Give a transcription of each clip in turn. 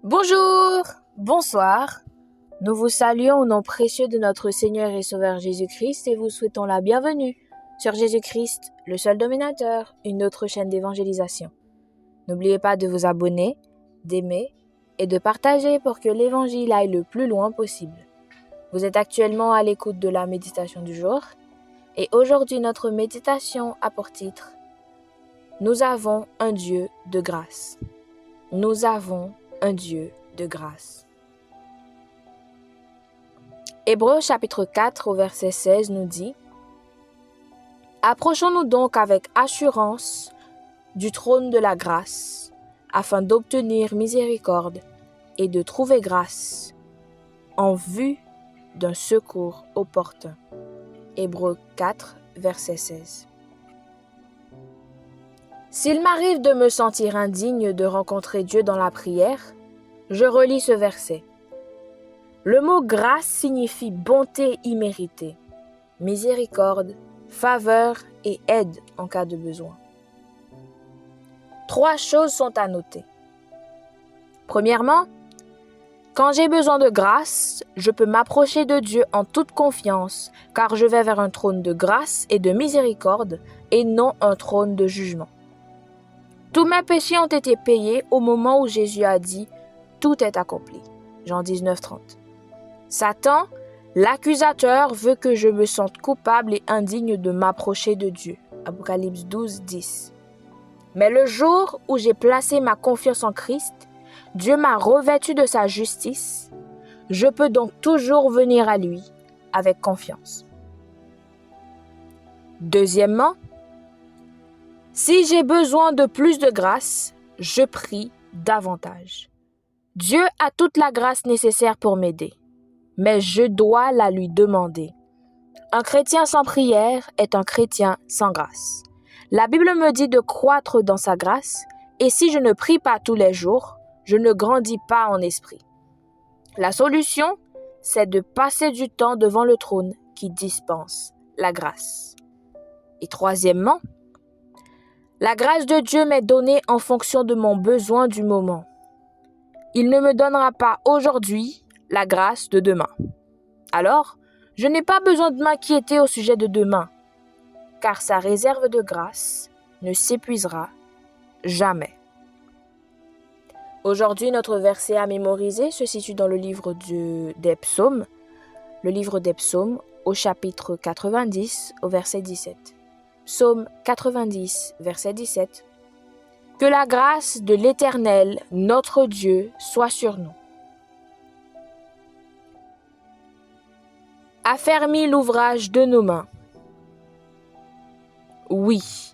Bonjour, bonsoir. Nous vous saluons au nom précieux de notre Seigneur et Sauveur Jésus-Christ et vous souhaitons la bienvenue sur Jésus-Christ, le seul dominateur, une autre chaîne d'évangélisation. N'oubliez pas de vous abonner, d'aimer et de partager pour que l'évangile aille le plus loin possible. Vous êtes actuellement à l'écoute de la méditation du jour et aujourd'hui notre méditation a pour titre « Nous avons un Dieu de grâce ». Nous avons un Dieu de grâce. Hébreux chapitre 4 au verset 16 nous dit « Approchons-nous donc avec assurance du trône de la grâce, afin d'obtenir miséricorde et de trouver grâce en vue d'un secours opportun. » Hébreux 4, verset 16. S'il m'arrive de me sentir indigne de rencontrer Dieu dans la prière, je relis ce verset. Le mot grâce signifie bonté imméritée, miséricorde, faveur et aide en cas de besoin. 3 choses sont à noter. Premièrement, quand j'ai besoin de grâce, je peux m'approcher de Dieu en toute confiance, car je vais vers un trône de grâce et de miséricorde et non un trône de jugement. Tous mes péchés ont été payés au moment où Jésus a dit « Tout est accompli ». Jean 19, 30. Satan, l'accusateur, veut que je me sente coupable et indigne de m'approcher de Dieu. Apocalypse 12, 10. Mais le jour où j'ai placé ma confiance en Christ, Dieu m'a revêtu de sa justice. Je peux donc toujours venir à lui avec confiance. Deuxièmement, si j'ai besoin de plus de grâce, je prie davantage. Dieu a toute la grâce nécessaire pour m'aider, mais je dois la lui demander. Un chrétien sans prière est un chrétien sans grâce. La Bible me dit de croître dans sa grâce, et si je ne prie pas tous les jours, je ne grandis pas en esprit. La solution, c'est de passer du temps devant le trône qui dispense la grâce. Et troisièmement, la grâce de Dieu m'est donnée en fonction de mon besoin du moment. Il ne me donnera pas aujourd'hui la grâce de demain. Alors, je n'ai pas besoin de m'inquiéter au sujet de demain, car sa réserve de grâce ne s'épuisera jamais. Aujourd'hui, notre verset à mémoriser se situe dans le livre des Psaumes, au chapitre 90, au verset 17. Psaume 90, verset 17. Que la grâce de l'Éternel, notre Dieu, soit sur nous. Affermis l'ouvrage de nos mains. Oui,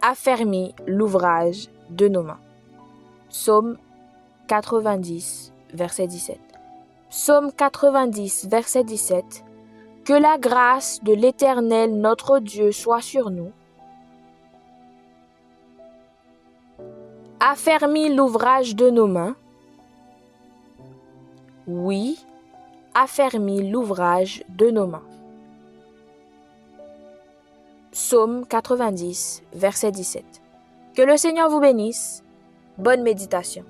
affermis l'ouvrage de nos mains. Psaume 90, verset 17. Psaume 90, verset 17. Que la grâce de l'Éternel, notre Dieu, soit sur nous. Affermis l'ouvrage de nos mains. Oui, affermis l'ouvrage de nos mains. Psaume 90, verset 17. Que le Seigneur vous bénisse. Bonne méditation.